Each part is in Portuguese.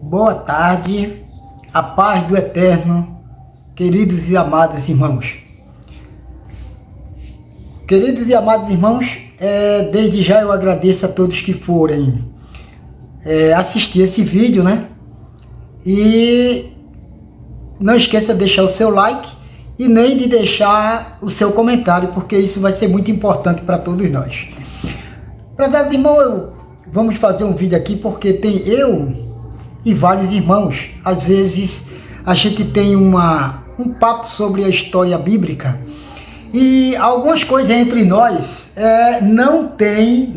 Boa tarde, a paz do Eterno, queridos e amados irmãos. Queridos e amados irmãos, desde já eu agradeço a todos que forem assistir esse vídeo, né? E não esqueça de deixar o seu like e nem de deixar o seu comentário, porque isso vai ser muito importante para todos nós. Prezados irmãos, vamos fazer um vídeo aqui porque tem eu e vários irmãos. Às vezes a gente tem um papo sobre a história bíblica e algumas coisas entre nós não tem,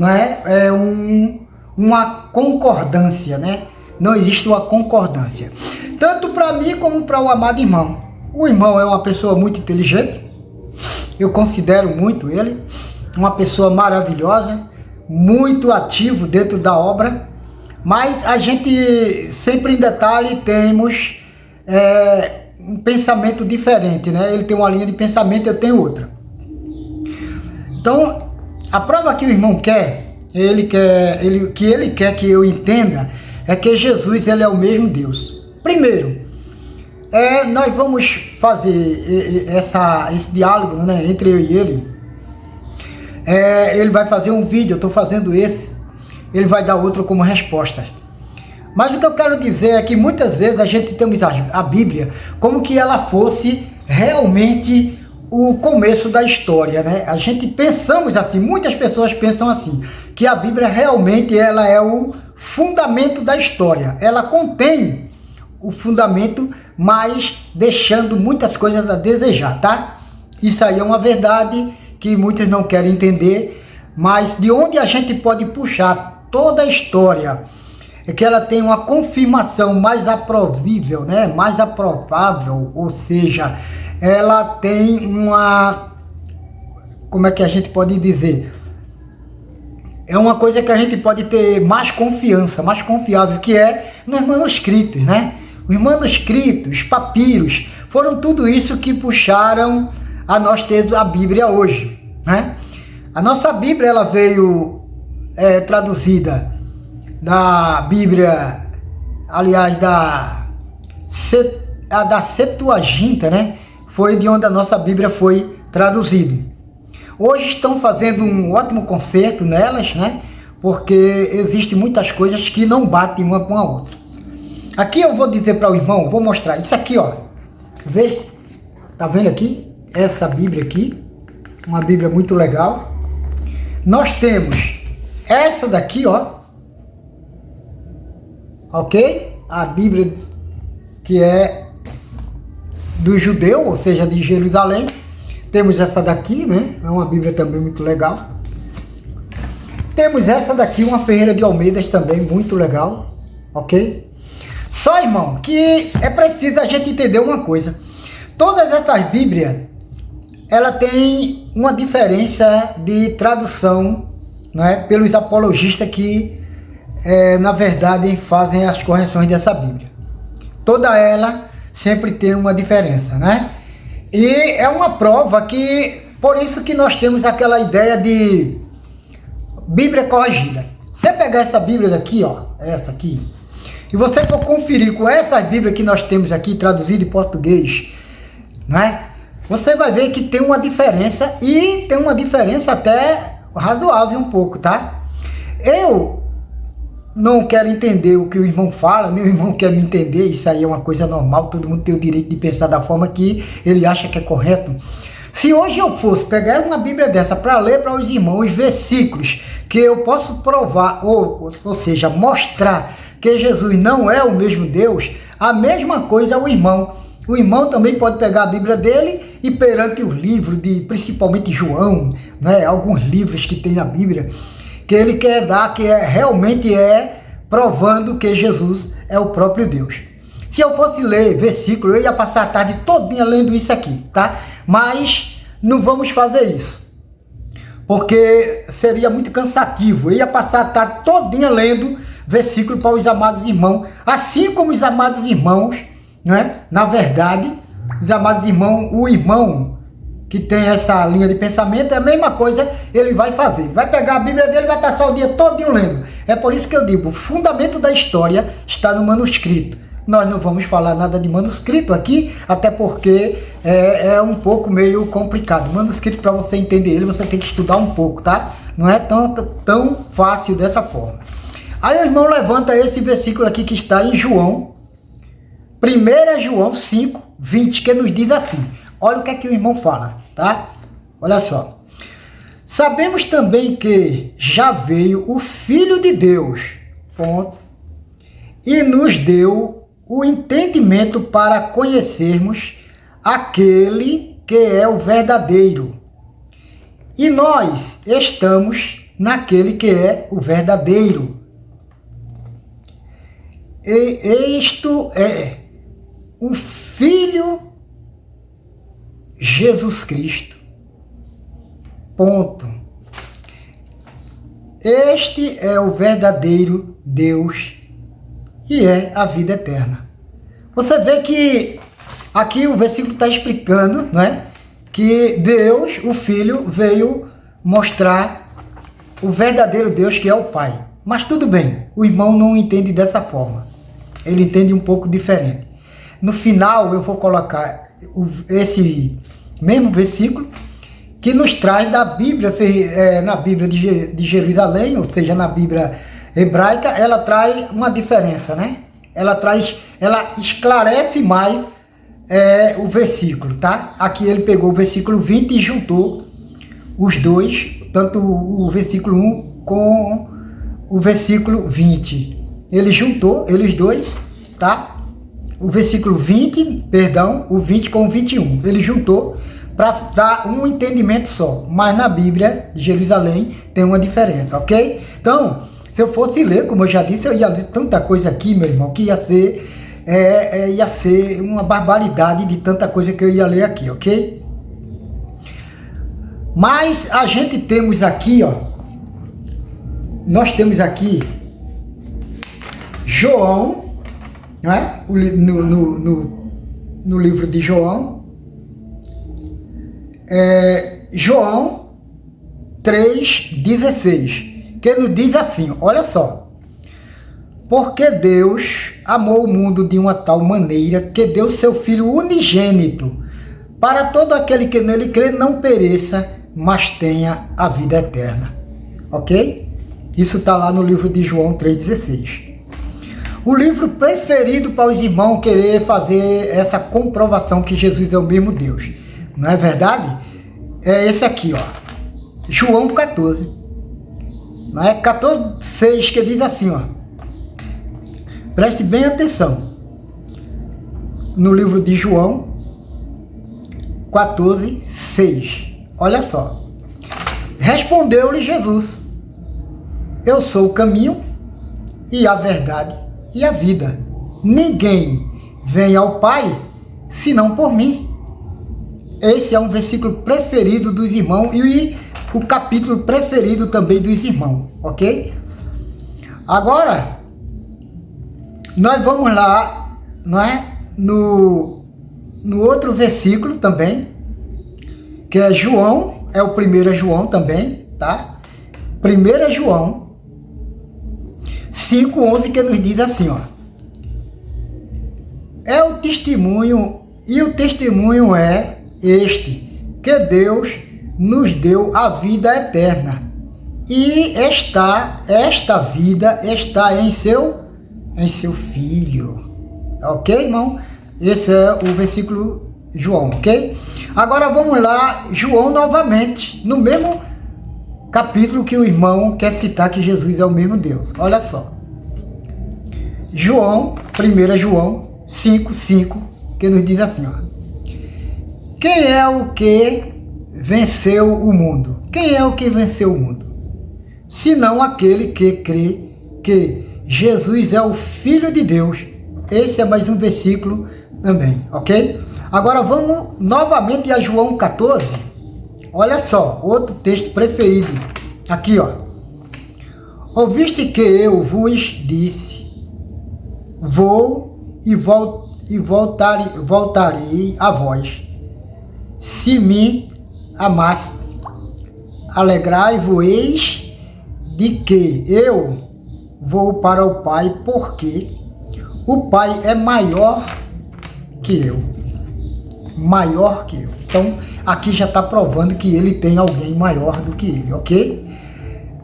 uma concordância, né? Não existe uma concordância, tanto para mim como para o amado irmão. O irmão é uma pessoa muito inteligente, eu considero muito ele, uma pessoa maravilhosa, muito ativo dentro da obra, mas a gente sempre em detalhe temos um pensamento diferente, né? Ele tem uma linha de pensamento, eu tenho outra. Então, a prova que o irmão quer, ele quer que eu entenda, é que Jesus ele é o mesmo Deus. Primeiro, nós vamos fazer esse diálogo, né, entre eu e ele. Ele vai fazer um vídeo, eu estou fazendo esse, ele vai dar outro como resposta. Mas o que eu quero dizer é que muitas vezes a gente temos a Bíblia como que ela fosse realmente o começo da história, né? A gente pensamos assim, muitas pessoas pensam assim, que a Bíblia realmente ela é o fundamento da história. Ela contém o fundamento, mas deixando muitas coisas a desejar, tá? Isso aí é uma verdade que muitos não querem entender, mas de onde a gente pode puxar toda a história é que ela tem uma confirmação mais aprovível, né? Mais aprovável, ou seja, ela tem uma, como é que a gente pode dizer? É uma coisa que a gente pode ter mais confiança, mais confiável, que é nos manuscritos, né? Os manuscritos, os papiros, foram tudo isso que puxaram a nós ter a Bíblia hoje, né? A nossa Bíblia ela veio traduzida da Bíblia, aliás, da Septuaginta, né? Foi de onde a nossa Bíblia foi traduzida. Hoje estão fazendo um ótimo conserto nelas, né? Porque existem muitas coisas que não batem uma com a outra. Aqui eu vou dizer para o irmão, vou mostrar isso aqui, ó. Veja, tá vendo aqui? Essa Bíblia aqui, uma Bíblia muito legal. Nós temos essa daqui, ó, ok? A Bíblia que é do judeu, ou seja, de Jerusalém. Temos essa daqui, né? É uma Bíblia também muito legal. Temos essa daqui, uma Ferreira de Almeidas também muito legal, ok? Só, irmão, que é preciso a gente entender uma coisa. Todas essas Bíblias, ela tem uma diferença de tradução, não é? Pelos apologistas que, na verdade, fazem as correções dessa Bíblia. Toda ela sempre tem uma diferença, né? E é uma prova que, por isso que nós temos aquela ideia de Bíblia corrigida. Você pegar essa Bíblia aqui, ó, essa aqui, e você for conferir com essa Bíblia que nós temos aqui, traduzida em português, né? Você vai ver que tem uma diferença, e tem uma diferença até razoável um pouco, tá? Eu não quero entender o que o irmão fala, nem o irmão quer me entender, isso aí é uma coisa normal, todo mundo tem o direito de pensar da forma que ele acha que é correto. Se hoje eu fosse pegar uma Bíblia dessa para ler para os irmãos versículos que eu posso provar, ou seja, mostrar que Jesus não é o mesmo Deus, a mesma coisa o irmão. O irmão também pode pegar a Bíblia dele e perante os livros, principalmente João, né, alguns livros que tem na Bíblia, que ele quer dar, que realmente provando que Jesus é o próprio Deus. Se eu fosse ler versículo, eu ia passar a tarde todinha lendo isso aqui, tá? Mas não vamos fazer isso, porque seria muito cansativo. Eu ia passar a tarde todinha lendo versículo para os amados irmãos, assim como os amados irmãos, né? Na verdade, os amados irmãos, o irmão que tem essa linha de pensamento, é a mesma coisa ele vai fazer. Vai pegar a Bíblia dele e vai passar o dia todinho lendo. É por isso que eu digo, o fundamento da história está no manuscrito. Nós não vamos falar nada de manuscrito aqui, até porque é um pouco meio complicado. Manuscrito, para você entender ele, você tem que estudar um pouco, tá? Não é tão fácil dessa forma. Aí o irmão levanta esse versículo aqui que está em João, 1 João 5, 20, que nos diz assim. Olha o que é que o irmão fala, tá? Olha só. Sabemos também que já veio o Filho de Deus, ponto, e nos deu o entendimento para conhecermos aquele que é o verdadeiro. E nós estamos naquele que é o verdadeiro. E isto é o Filho Jesus Cristo. Ponto. Este é o verdadeiro Deus e é a vida eterna. Você vê que aqui o versículo está explicando, não é? Que Deus, o Filho, veio mostrar o verdadeiro Deus que é o Pai. Mas tudo bem, o irmão não entende dessa forma. Ele entende um pouco diferente. No final eu vou colocar esse mesmo versículo que nos traz da Bíblia, na Bíblia de Jerusalém, ou seja, na Bíblia hebraica, ela traz uma diferença, né? Ela esclarece mais o versículo, tá? Aqui ele pegou o versículo 20 e juntou os dois, tanto o versículo 1 com o versículo 20. Ele juntou eles dois, tá? O versículo 20, perdão, o 20 com o 21. Ele juntou para dar um entendimento só. Mas na Bíblia de Jerusalém tem uma diferença, ok? Então, se eu fosse ler, como eu já disse, eu ia ler tanta coisa aqui, meu irmão, que ia ser uma barbaridade de tanta coisa que eu ia ler aqui, ok? Mas a gente temos aqui, ó, nós temos aqui João, não é? No livro de João, João 3,16, que nos diz assim, olha só. Porque Deus amou o mundo de uma tal maneira que deu seu Filho unigênito, para todo aquele que nele crê não pereça, mas tenha a vida eterna. Ok? Isso está lá no livro de João 3,16. O livro preferido para os irmãos querer fazer essa comprovação que Jesus é o mesmo Deus. Não é verdade? É esse aqui, ó. João 14. Não é? 14,6, que diz assim, ó. Preste bem atenção. No livro de João 14,6. Olha só. Respondeu-lhe Jesus: eu sou o caminho e a verdade e a vida. Ninguém vem ao Pai senão por mim. Esse é um versículo preferido dos irmãos e o capítulo preferido também dos irmãos, ok? Agora, nós vamos lá, não é? No outro versículo também, que é João, é o 1 João também, tá? 1 João 5,11, que nos diz assim, ó. É o testemunho, e o testemunho é este, que Deus nos deu a vida eterna. E esta vida está em seu Filho. Ok, irmão? Esse é o versículo João, ok? Agora vamos lá, João novamente, no mesmo capítulo que o irmão quer citar que Jesus é o mesmo Deus. Olha só. João, 1 João 5,5, que nos diz assim, ó. Quem é o que venceu o mundo? Quem é o que venceu o mundo? Senão aquele que crê que Jesus é o Filho de Deus. Esse é mais um versículo também, ok? Agora vamos novamente a João 14. Olha só, outro texto preferido. Aqui, ó. Ouviste que eu vos disse, vou e voltarei a vós. Se me amaste, alegrai-vos de que eu vou para o Pai, porque o Pai é maior que eu. Maior que eu. Então, aqui já está provando que ele tem alguém maior do que ele, ok?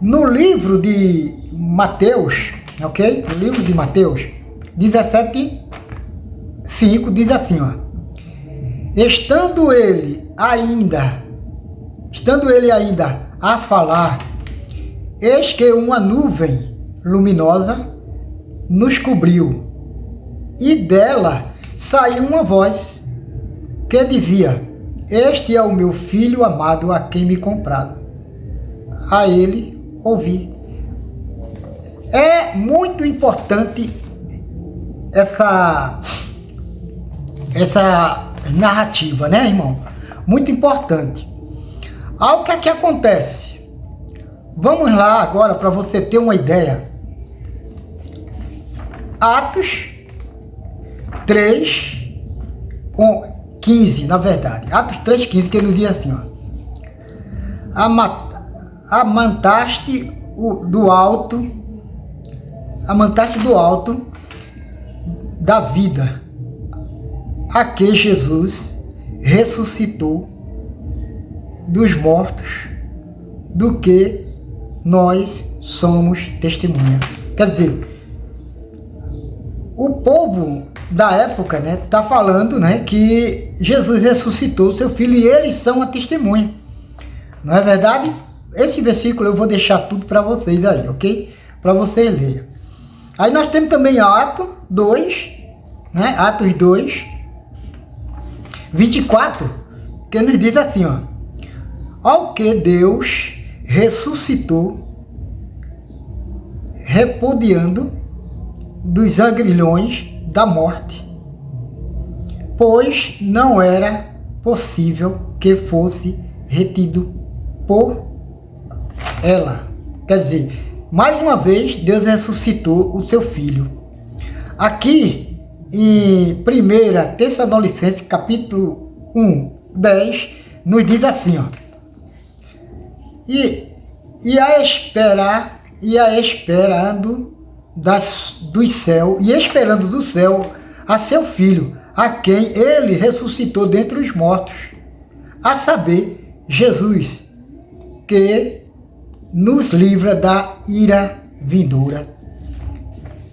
No livro de Mateus, ok? No livro de Mateus 17:5 diz assim, ó. Estando ele ainda a falar, eis que uma nuvem luminosa nos cobriu, e dela saiu uma voz que dizia: este é o meu filho amado, a quem me compraram. A ele ouvi. É muito importante essa narrativa, né, irmão? Muito importante. O que é que acontece? Vamos lá agora para você ter uma ideia. Atos 3:15, na verdade. Atos 3:15, que ele nos diz assim, ó. Amantaste do alto da vida, a que Jesus ressuscitou dos mortos, do que nós somos testemunha. Quer dizer, o povo da época, né, tá falando, né, que Jesus ressuscitou seu filho e eles são a testemunha. Não é verdade? Esse versículo eu vou deixar tudo para vocês aí, ok? Para vocês lerem. Aí nós temos também Atos 2, né? Atos 2:24, que nos diz assim, ó. Ao que Deus ressuscitou, repudiando dos agrilhões da morte, pois não era possível que fosse retido por ela. Quer dizer, mais uma vez, Deus ressuscitou o seu filho. Aqui, em 1 Tessalonicenses, capítulo 1:10, nos diz assim, ó. E esperando do céu a seu filho, a quem ele ressuscitou dentre os mortos, a saber, Jesus, que nos livra da ira vindoura.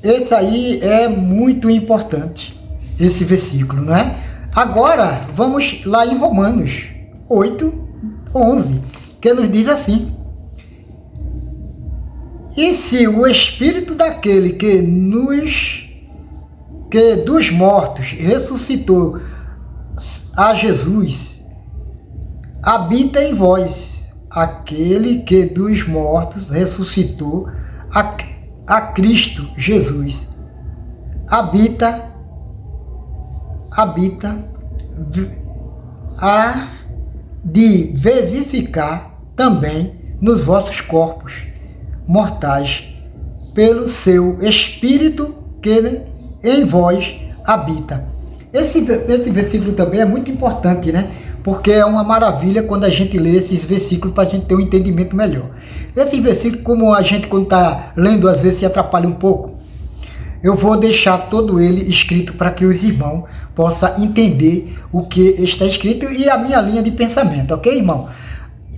Esse aí é muito importante, esse versículo, não é? Agora, vamos lá em Romanos 8:11, que nos diz assim: e se o Espírito daquele que dos mortos ressuscitou a Jesus, habita em vós, aquele que dos mortos ressuscitou a Cristo Jesus, habita a de vivificar também nos vossos corpos mortais, pelo seu Espírito que em vós habita. Esse versículo também é muito importante, né? Porque é uma maravilha quando a gente lê esses versículos para a gente ter um entendimento melhor. Esse versículo, como a gente quando está lendo às vezes se atrapalha um pouco, eu vou deixar todo ele escrito para que os irmãos possam entender o que está escrito e a minha linha de pensamento, ok, irmão?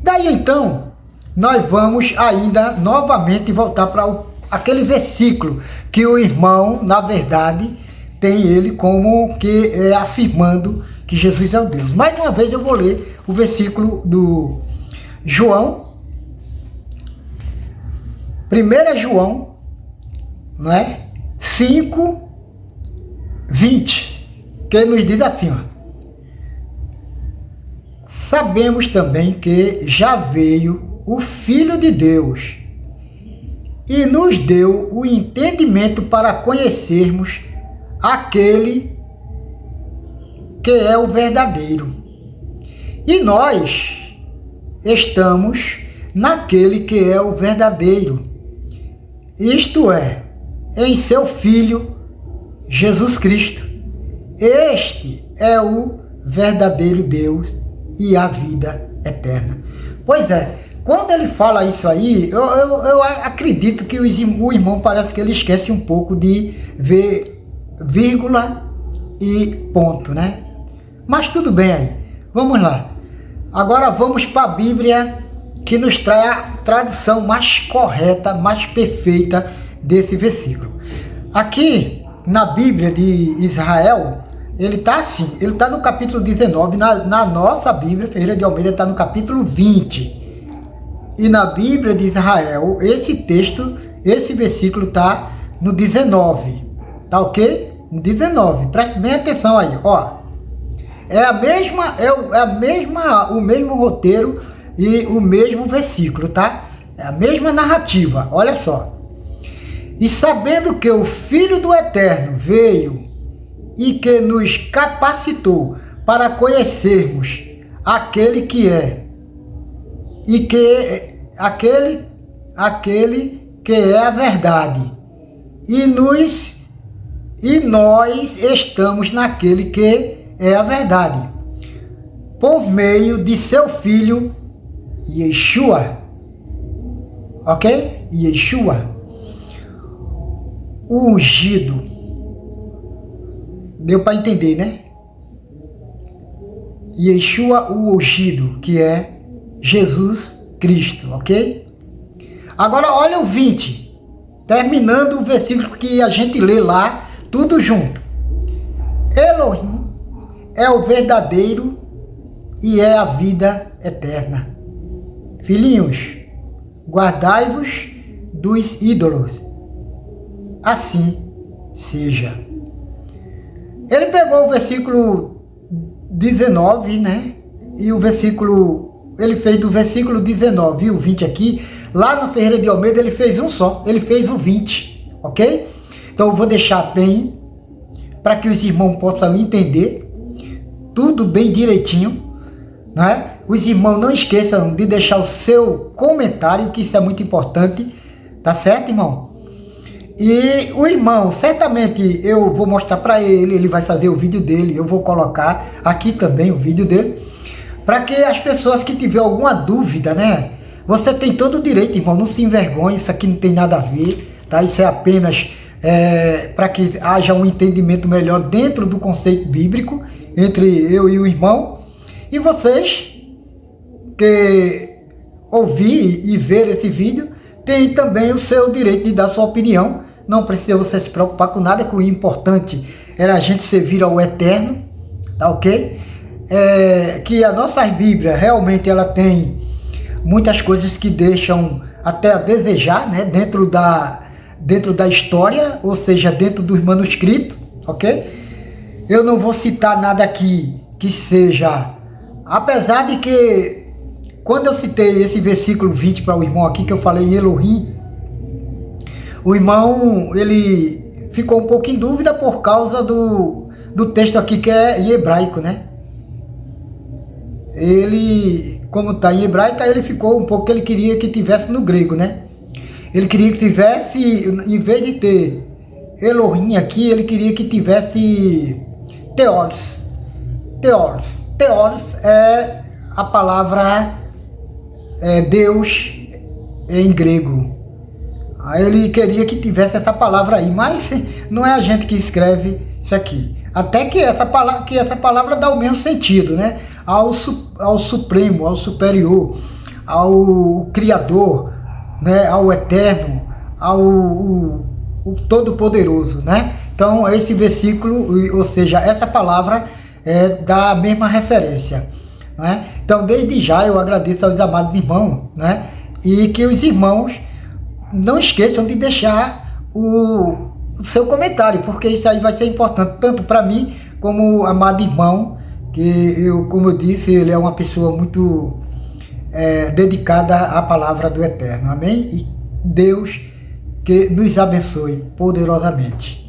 Daí então, nós vamos ainda novamente voltar para aquele versículo que o irmão, na verdade, tem ele como que afirmando que Jesus é o Deus. Mais uma vez eu vou ler o versículo do João, 1 João, não é? 5:20, que nos diz assim, ó. Sabemos também que já veio o Filho de Deus e nos deu o entendimento para conhecermos aquele que é o verdadeiro. E nós estamos naquele que é o verdadeiro, isto é, em seu Filho Jesus Cristo. Este é o verdadeiro Deus e a vida eterna. Pois é, quando ele fala isso aí, eu acredito que o irmão parece que ele esquece um pouco de ver vírgula e ponto, né? Mas tudo bem aí, vamos lá. Agora vamos para a Bíblia, que nos traz a tradução mais correta, mais perfeita desse versículo. Aqui na Bíblia de Israel, ele está assim, ele está no capítulo 19, na nossa Bíblia, Ferreira de Almeida, está no capítulo 20. E na Bíblia de Israel, esse texto, esse versículo está no 19. Tá ok? No 19. Preste bem atenção aí, ó. O mesmo roteiro e o mesmo versículo, tá? É a mesma narrativa, olha só. E sabendo que o Filho do Eterno veio e que nos capacitou para conhecermos aquele que é e que aquele que é a verdade, e nós estamos naquele que é a verdade, por meio de seu filho Yeshua, ok? Yeshua, o ungido. Deu para entender, né? Yeshua, o ungido, que é Jesus Cristo, ok? Agora olha o 20, terminando o versículo que a gente lê lá, tudo junto. Elohim é o verdadeiro e é a vida eterna. Filhinhos, guardai-vos dos ídolos. Assim seja. Ele pegou o versículo 19, né? E o versículo... Ele fez do versículo 19 e o 20 aqui, lá na Ferreira de Almeida ele fez um só, ele fez o 20, ok? Então eu vou deixar bem, para que os irmãos possam entender, tudo bem direitinho, né? Os irmãos não esqueçam de deixar o seu comentário, que isso é muito importante, tá certo, irmão? E o irmão, certamente eu vou mostrar para ele, ele vai fazer o vídeo dele, eu vou colocar aqui também o vídeo dele, para que as pessoas que tiver alguma dúvida, né? Você tem todo o direito, irmão, não se envergonhe, isso aqui não tem nada a ver, tá? Isso é apenas para que haja um entendimento melhor dentro do conceito bíblico, entre eu e o irmão. E vocês que ouvir e ver esse vídeo, tem também o seu direito de dar sua opinião. Não precisa você se preocupar com nada, que o importante era a gente servir ao Eterno, tá ok? Que a nossa Bíblia realmente ela tem muitas coisas que deixam até a desejar, né? Dentro da história, ou seja, dentro dos manuscritos, ok? Eu não vou citar nada aqui que seja, apesar de que quando eu citei esse versículo 20 para o irmão aqui, que eu falei em Elohim, o irmão, ele ficou um pouco em dúvida por causa do texto aqui que é em hebraico, né? Ele, como está em hebraico, ele ficou um pouco que ele queria que tivesse no grego, né? Ele queria que tivesse, em vez de ter Elohim aqui, ele queria que tivesse Theos. Theos é a palavra Deus em grego. Aí ele queria que tivesse essa palavra aí, mas não é a gente que escreve isso aqui. Até que essa palavra dá o mesmo sentido, né? Ao Supremo, ao Superior, ao Criador, né? Ao Eterno, ao Todo-Poderoso, né? Então esse versículo, ou seja, essa palavra dá a mesma referência, né? Então desde já eu agradeço aos amados irmãos, né? E que os irmãos não esqueçam de deixar o seu comentário, porque isso aí vai ser importante tanto para mim como o amado irmão, que como eu disse, ele é uma pessoa muito dedicada à palavra do Eterno, amém? E Deus que nos abençoe poderosamente.